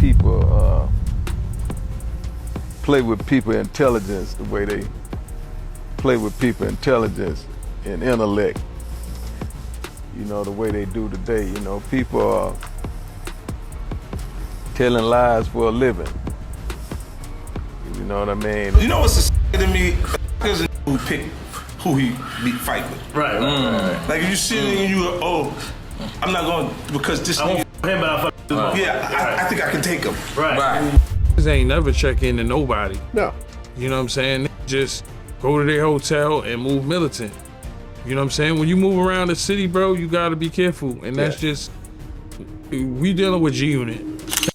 people play with people intelligence the way they play with people intelligence and intellect. You know, the way they do today. You know, people are telling lies for a living. You know what I mean? You know what's the to me? There's a who pick who he fight with. Right. Like if you see it and you go, oh, I'm not going because this nigga. I think I can take him. Right. They ain't never check into nobody. No. You know what I'm saying? They just go to their hotel and move militant. You know what I'm saying? When you move around the city, bro, you gotta be careful. And that's just, we dealing with G-Unit.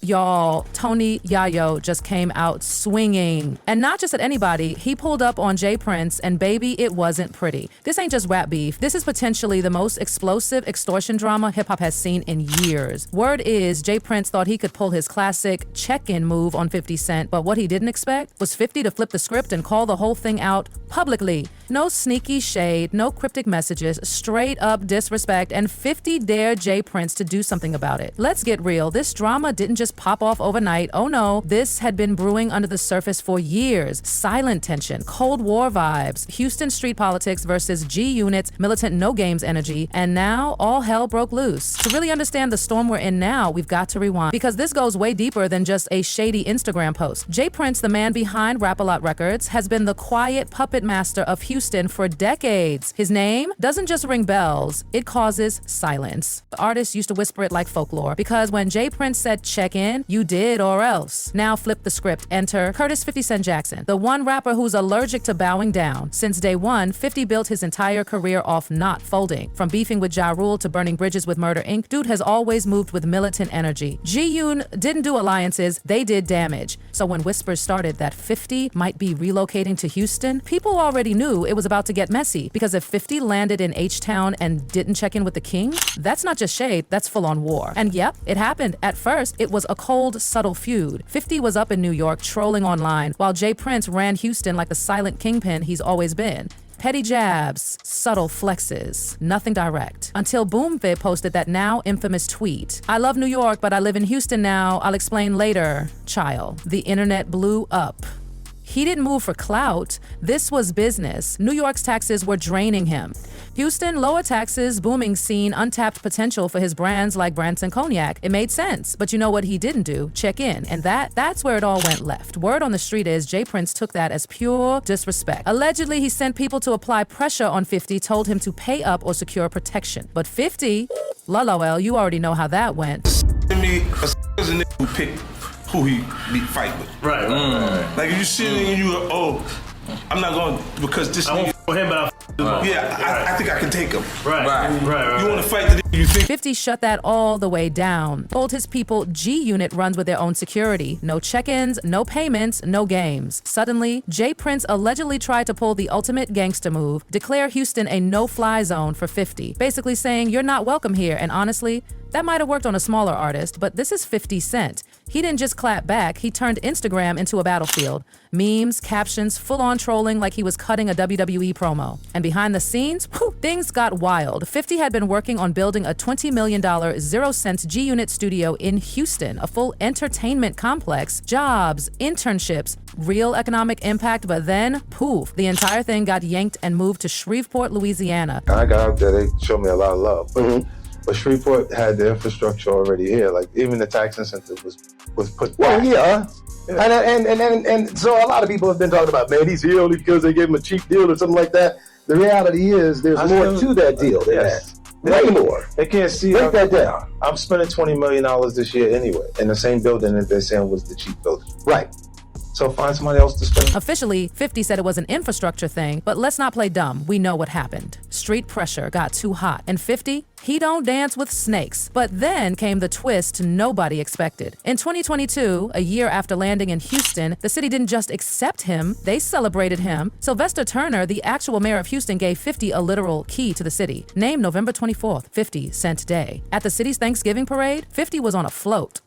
Y'all, Tony Yayo just came out swinging. And not just at anybody, he pulled up on J Prince and baby, it wasn't pretty. This ain't just rap beef. This is potentially the most explosive extortion drama hip hop has seen in years. Word is J Prince thought he could pull his classic check-in move on 50 Cent, but what he didn't expect was 50 to flip the script and call the whole thing out publicly. No sneaky shade, no cryptic messages, straight up disrespect, and 50 dared J Prince to do something about it. Let's get real. This drama didn't just pop off overnight. Oh no, this had been brewing under the surface for years. Silent tension, Cold War vibes, Houston street politics versus G-Unit's militant no games energy, and now all hell broke loose. To really understand the storm we're in now, we've got to rewind, because this goes way deeper than just a shady Instagram post. J Prince, the man behind Rap-A-Lot Records, has been the quiet puppet master of Houston for decades. His name doesn't just ring bells, it causes silence. The artists used to whisper it like folklore, because when J Prince said check in, you did or else. Now flip the script. Enter Curtis 50 Cent Jackson, the one rapper who's allergic to bowing down. Since day one, 50 built his entire career off not folding. From beefing with Ja Rule to burning bridges with Murder Inc., dude has always moved with militant energy. G-Un didn't do alliances, they did damage. So when whispers started that 50 might be relocating to Houston, people already knew it was about to get messy, because if 50 landed in H-Town and didn't check in with the king, that's not just shade, that's full-on war. And yep, it happened. At first, it was a cold, subtle feud. 50 was up in New York trolling online, while J Prince ran Houston like the silent kingpin he's always been. Petty jabs, subtle flexes, nothing direct. Until BoomFit posted that now infamous tweet. I love New York, but I live in Houston now. I'll explain later, child. The internet blew up. He didn't move for clout. This was business. New York's taxes were draining him. Houston, lower taxes, booming scene, untapped potential for his brands like Branson Cognac. It made sense, but you know what he didn't do? Check in. And that's where it all went left. Word on the street is J Prince took that as pure disrespect. Allegedly, he sent people to apply pressure on 50, told him to pay up or secure protection. But 50, lol, you already know how that went. To me, there's a nigga who pick who he fight with. Right. Like if you see it and you go, oh, I'm not going because this nigga. I think I can take him. Right. You want to fight the you think 50 shut that all the way down. Told his people G-Unit runs with their own security. No check-ins, no payments, no games. Suddenly, J Prince allegedly tried to pull the ultimate gangster move, declare Houston a no-fly zone for 50, basically saying you're not welcome here. And honestly, that might have worked on a smaller artist, but this is 50 Cent. He didn't just clap back, he turned Instagram into a battlefield. Memes, captions, full-on trolling like he was cutting a WWE promo. And behind the scenes, things got wild. 50 had been working on building a $20 million, 0-cent G-Unit studio in Houston, a full entertainment complex, jobs, internships, real economic impact, but then, poof, the entire thing got yanked and moved to Shreveport, Louisiana. I got up there, they showed me a lot of love. But Shreveport had the infrastructure already here. Like even the tax incentive was put back. Well, and so a lot of people have been talking about, man, he's here only because they gave him a cheap deal or something like that. The reality is there's more to that deal than that. Way more. They can't see. Break that down. I'm spending $20 million this year anyway in the same building that they're saying was the cheap building. Right. So find somebody else to spend. Officially, 50 said it was an infrastructure thing, but let's not play dumb. We know what happened. Street pressure got too hot, and 50, he don't dance with snakes. But then came the twist nobody expected. In 2022, a year after landing in Houston, the city didn't just accept him, they celebrated him. Sylvester Turner, the actual mayor of Houston, gave 50 a literal key to the city. Named November 24th, 50 Cent Day. At the city's Thanksgiving parade, 50 was on a float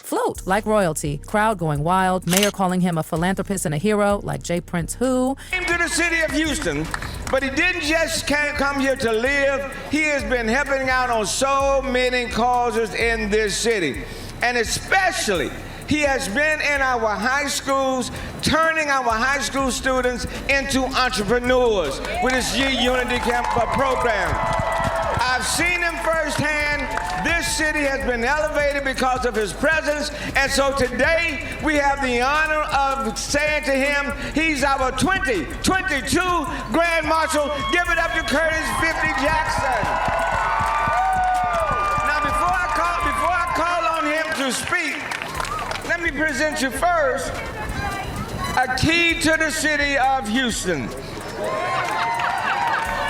like royalty. Crowd going wild, mayor calling him a philanthropist and a hero like J Prince, who came to the city of Houston, but he didn't just come here to live. He has been helping out on so many causes in this city, and especially He has been in our high schools, turning our high school students into entrepreneurs with his Unity program. I've seen him firsthand. This city has been elevated because of his presence, and so today we have the honor of saying to him, he's our 2022 Grand Marshal. Give it up to Curtis 50 Jackson. Now, before I call on him to speak, let me present you first a key to the city of Houston.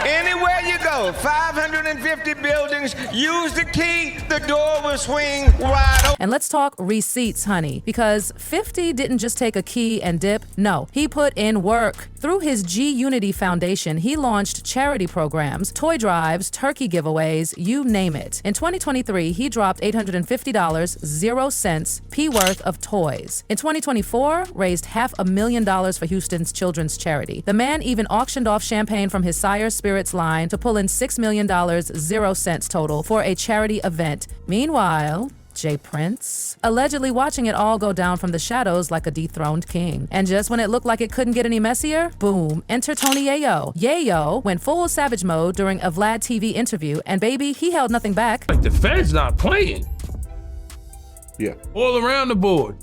Anywhere you go, 550 buildings, use the key, the door will swing wide open. And let's talk receipts, honey, because 50 didn't just take a key and dip. No, he put in work. Through his G Unity Foundation, he launched charity programs, toy drives, turkey giveaways, you name it. In 2023, he dropped $850, 0 cents, P worth of toys. In 2024, raised $500,000 for Houston's children's charity. The man even auctioned off champagne from his Sire Spirits line to pull in $6 million, 0 cents total for a charity event. Meanwhile, J. Prince, allegedly watching it all go down from the shadows like a dethroned king. And just when it looked like it couldn't get any messier, boom, enter Tony Yayo. Yayo went full savage mode during a Vlad TV interview, and baby, he held nothing back. Like the Fed's not playing. Yeah. All around the board.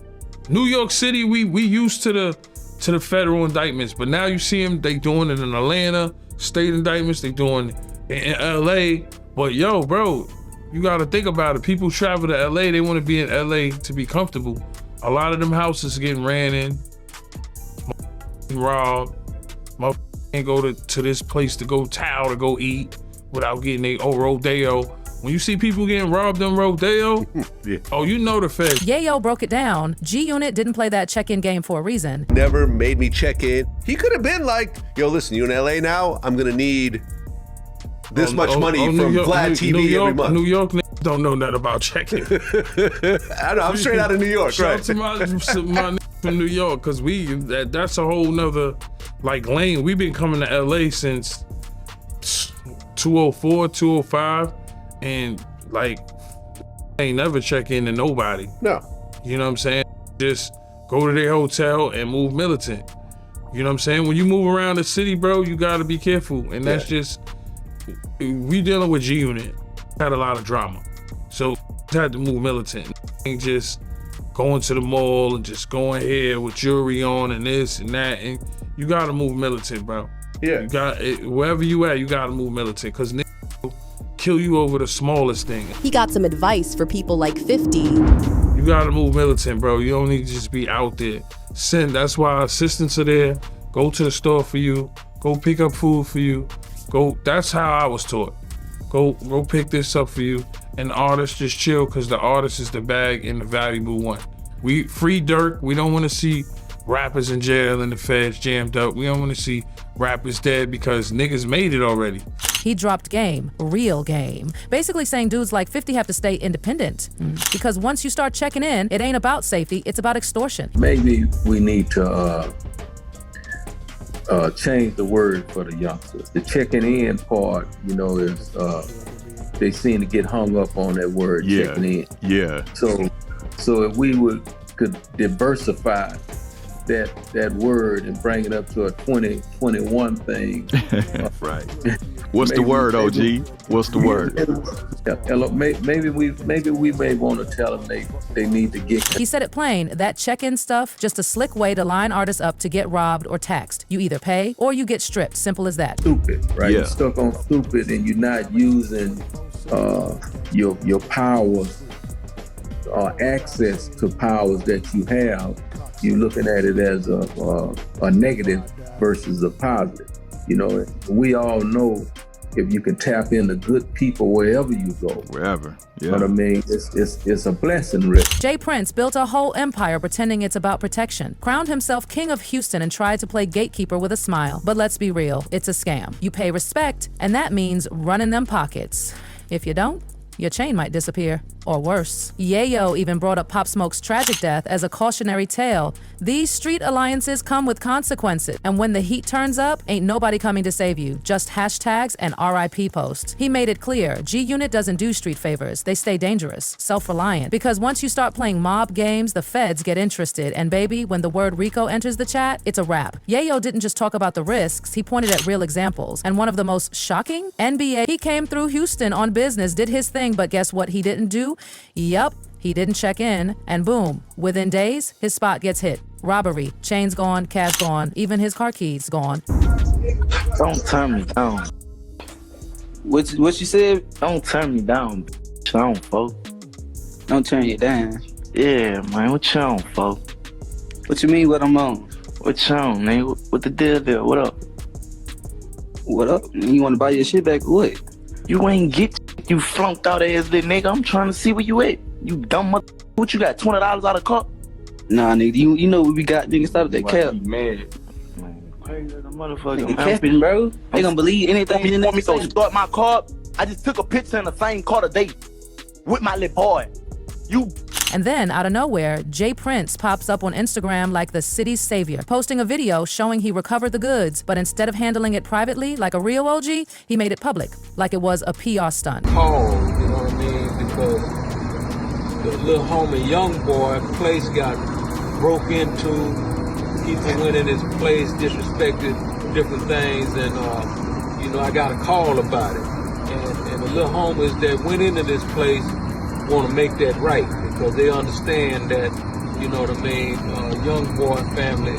New York City, we used to the federal indictments, but now you see them, they doing it in Atlanta, state indictments, they doing it in LA. But yo, bro, you gotta think about it. People travel to LA, they wanna be in LA to be comfortable. A lot of them houses getting ran in, robbed. Can't go to this place to go towel to go eat without getting a rodeo. When you see people getting robbed on rodeo, yeah. Oh, you know the Fed. Yayo broke it down. G-Unit didn't play that check-in game for a reason. Never made me check in. He could have been like, yo, listen, you in LA now? I'm gonna need this much money from Vlad TV every month. New York don't know nothing about checking. I know, I'm straight out of New York, Shout right? to my from New York, because that's a whole nother like lane. We've been coming to LA since 204, 205, and like ain't never check in to nobody. No. You know what I'm saying? Just go to their hotel and move militant. You know what I'm saying? When you move around the city, bro, you gotta be careful. And that's just, we dealing with G-Unit. Had a lot of drama. So had to move militant. Ain't just going to the mall and just going here with jewelry on and this and that. And you gotta move militant, bro. Yeah. You got wherever you at, you gotta move militant, because kill you over the smallest thing. He got some advice for people like 50. You gotta move militant, bro. You don't need to just be out there. That's why assistants are there. Go to the store for you. Go pick up food for you. That's how I was taught. Go pick this up for you. And the artist just chill, because the artist is the bag and the valuable one. We free Dirk. We don't want to see rappers in jail and the feds jammed up. We don't want to see rappers dead, because niggas made it already. He dropped game, real game. Basically saying dudes like 50 have to stay independent. Because once you start checking in, it ain't about safety, it's about extortion. Maybe we need to change the word for the youngsters. The checking in part, is they seem to get hung up on that word, checking in. Yeah. So if we could diversify that word and bring it up to a 2021 thing. Right. What's the word, OG? What's the word? Maybe we may want to tell them they need to get. He said it plain, that check-in stuff, just a slick way to line artists up to get robbed or taxed. You either pay or you get stripped, simple as that. Stupid, right? Yeah. You're stuck on stupid and you're not using your powers or access to powers that you have. You're looking at it as a negative versus a positive. We all know if you can tap into good people wherever you go. Wherever, yeah. But I mean, it's a blessing, Rick. J. Prince built a whole empire pretending it's about protection, crowned himself king of Houston and tried to play gatekeeper with a smile. But let's be real, it's a scam. You pay respect, and that means running them pockets. If you don't, your chain might disappear. Or worse. Yayo even brought up Pop Smoke's tragic death as a cautionary tale. These street alliances come with consequences, and when the heat turns up, ain't nobody coming to save you. Just hashtags and RIP posts. He made it clear, G-Unit doesn't do street favors. They stay dangerous, self-reliant. Because once you start playing mob games, the feds get interested, and baby, when the word Rico enters the chat, it's a wrap. Yayo didn't just talk about the risks, he pointed at real examples. And one of the most shocking? NBA. He came through Houston on business, did his thing, but guess what he didn't do? Yup, he didn't check in, and boom, within days, his spot gets hit. Robbery, chains gone, cash gone, even his car keys gone. Don't turn me down. What you said? Don't turn me down, bitch. I don't, folks. Don't turn you down? Yeah, man, what you on, folks? What you mean what I'm on? What you on, nigga? What the deal there? What up? What up? You want to buy your shit back or what? You ain't get you flunked out ass little nigga. I'm trying to see where you at. You dumb mother. What you got? $20 out of car? Nah, nigga. You know what we got, nigga. Stop that cap. You mad? Man, crazy as a motherfucker. Nigga, capping, bro. They gonna believe anything. You want me to start my car? I just took a picture in the same car today with my little boy. You. And then, out of nowhere, Jay Prince pops up on Instagram like the city's savior, posting a video showing he recovered the goods, but instead of handling it privately like a real OG, he made it public, like it was a PR stunt. Oh, you know what I mean? Because the little homie young boy place got broke into, people went in his place, disrespected different things, and you know, I got a call about it. And the little homies that went into this place want to make that right, because they understand that, you know what I mean, young boy family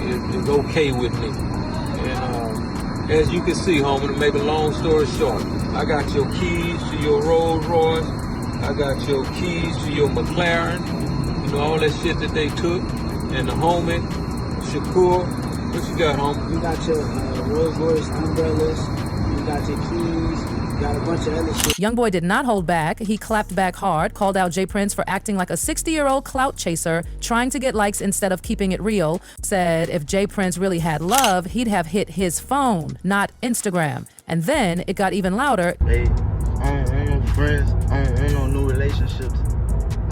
is okay with me. And as you can see, homie, to make a long story short, I got your keys to your Rolls Royce, I got your keys to your McLaren, you know, all that shit that they took, and the homie, Shakur, what you got, homie? You got your Rolls Royce umbrellas, you got your keys, got a bunch of other shit. Youngboy did not hold back. He clapped back hard, called out Jay Prince for acting like a 60-year-old clout chaser, trying to get likes instead of keeping it real. Said if Jay Prince really had love, he'd have hit his phone, not Instagram. And then it got even louder. Hey, I don't want no friends. I don't want no new relationships.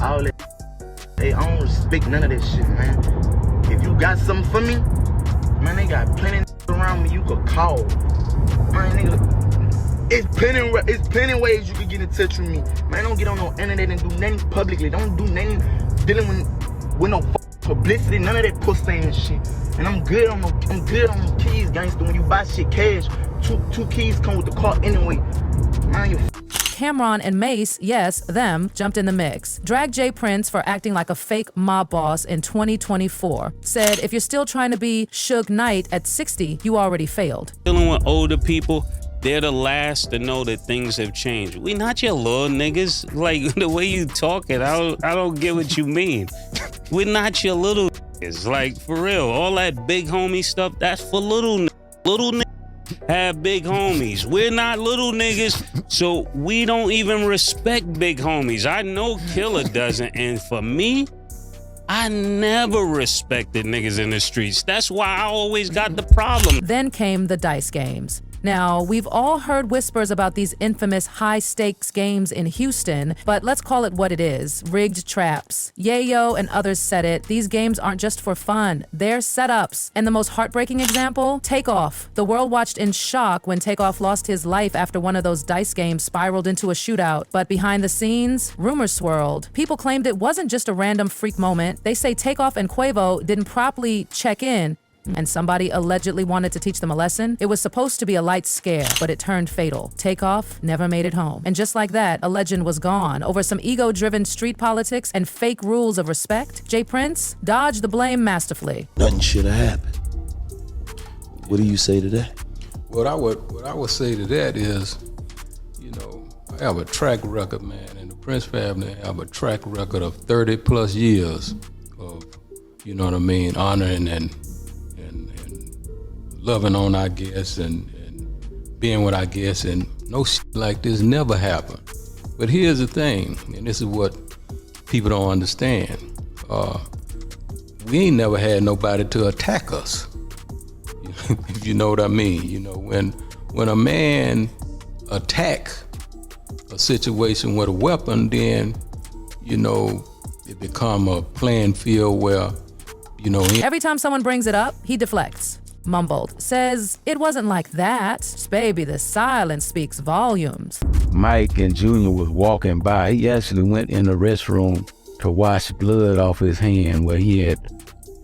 All that. Hey, I don't respect none of that shit, man. If you got something for me, man, they got plenty around me you could call. Man, nigga. It's plenty ways you can get in touch with me. Man, don't get on no internet and do nothing publicly. Don't do nothing dealing with no publicity, none of that pussy and shit. And I'm good on the keys, gangster. When you buy shit cash, two keys come with the car anyway. Man, you Cameron and Mace, yes, them, jumped in the mix. Dragged Jay Prince for acting like a fake mob boss in 2024. Said if you're still trying to be Suge Knight at 60, you already failed. Dealing with older people, they're the last to know that things have changed. We not your little niggas. Like, the way you talking, I don't get what you mean. We're not your little niggas. Like, for real, all that big homie stuff, that's for little niggas. Little niggas have big homies. We're not little niggas, so we don't even respect big homies. I know Killer doesn't, and for me, I never respected niggas in the streets. That's why I always got the problem. Then came the dice games. Now, we've all heard whispers about these infamous high-stakes games in Houston, but let's call it what it is, rigged traps. Yayo and others said it, these games aren't just for fun, they're setups. And the most heartbreaking example, Takeoff. The world watched in shock when Takeoff lost his life after one of those dice games spiraled into a shootout. But behind the scenes, rumors swirled. People claimed it wasn't just a random freak moment. They say Takeoff and Quavo didn't properly check in, and somebody allegedly wanted to teach them a lesson. It was supposed to be a light scare, but it turned fatal. Takeoff never made it home. And just like that, a legend was gone over some ego-driven street politics and fake rules of respect. Jay Prince dodged the blame masterfully. Nothing should have happened. What do you say to that? What I would say to that is, you know, I have a track record, man, and the Prince family have a track record of 30 plus years of, you know what I mean, honoring and loving on our guests and being with our guests, and no shit like this never happened. But here's the thing, and this is what people don't understand. We ain't never had nobody to attack us, if you know what I mean. You know, when a man attack a situation with a weapon, then, you know, it become a playing field where, you know. Every time someone brings it up, he deflects. Mumbled. Says, it wasn't like that. Baby, the silence speaks volumes. Mike and Junior was walking by. He actually went in the restroom to wash blood off his hand where he had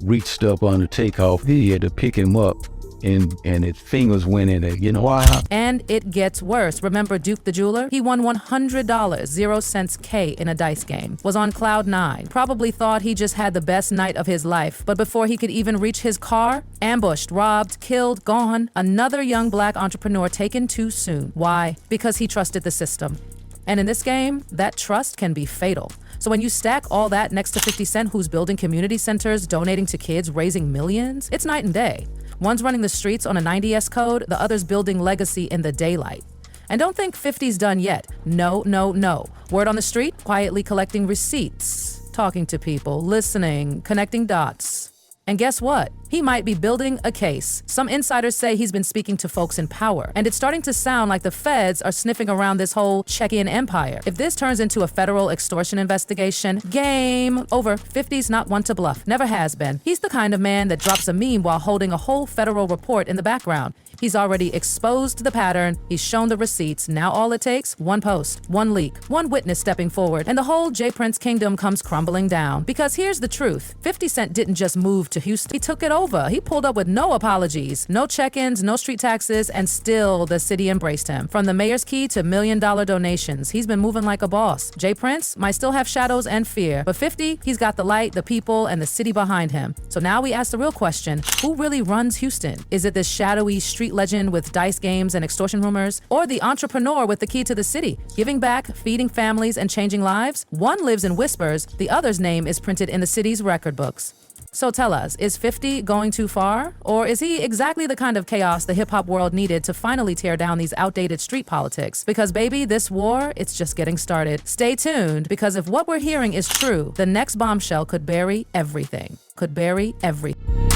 reached up on the takeoff. He had to pick him up and his fingers went in it. You know why? And it gets worse. Remember Duke the jeweler? He won $100, 0 cents K in a dice game. Was on cloud 9. Probably thought he just had the best night of his life. But before he could even reach his car, ambushed, robbed, killed, gone. Another young black entrepreneur taken too soon. Why? Because he trusted the system. And in this game, that trust can be fatal. So when you stack all that next to 50 Cent, who's building community centers, donating to kids, raising millions, it's night and day. One's running the streets on a 90S code, the other's building legacy in the daylight. And don't think 50's done yet. No, no, no. Word on the street, quietly collecting receipts, talking to people, listening, connecting dots. And guess what? He might be building a case. Some insiders say he's been speaking to folks in power, and it's starting to sound like the feds are sniffing around this whole check-in empire. If this turns into a federal extortion investigation, game over. 50's not one to bluff, never has been. He's the kind of man that drops a meme while holding a whole federal report in the background. He's already exposed the pattern, he's shown the receipts. Now all it takes, one post, one leak, one witness stepping forward, and the whole J. Prince kingdom comes crumbling down. Because here's the truth, 50 Cent didn't just move to Houston, he took it over. He pulled up with no apologies, no check-ins, no street taxes, and still the city embraced him. From the mayor's key to $1 million donations, he's been moving like a boss. J. Prince might still have shadows and fear, but 50, he's got the light, the people, and the city behind him. So now we ask the real question, who really runs Houston? Is it this shadowy street legend with dice games and extortion rumors, or the entrepreneur with the key to the city, giving back, feeding families, and changing lives? One lives in whispers, the other's name is printed in the city's record books. So tell us, is 50 going too far? Or is he exactly the kind of chaos the hip-hop world needed to finally tear down these outdated street politics? Because baby, this war, it's just getting started. Stay tuned, because if what we're hearing is true, the next bombshell could bury everything. Could bury everything.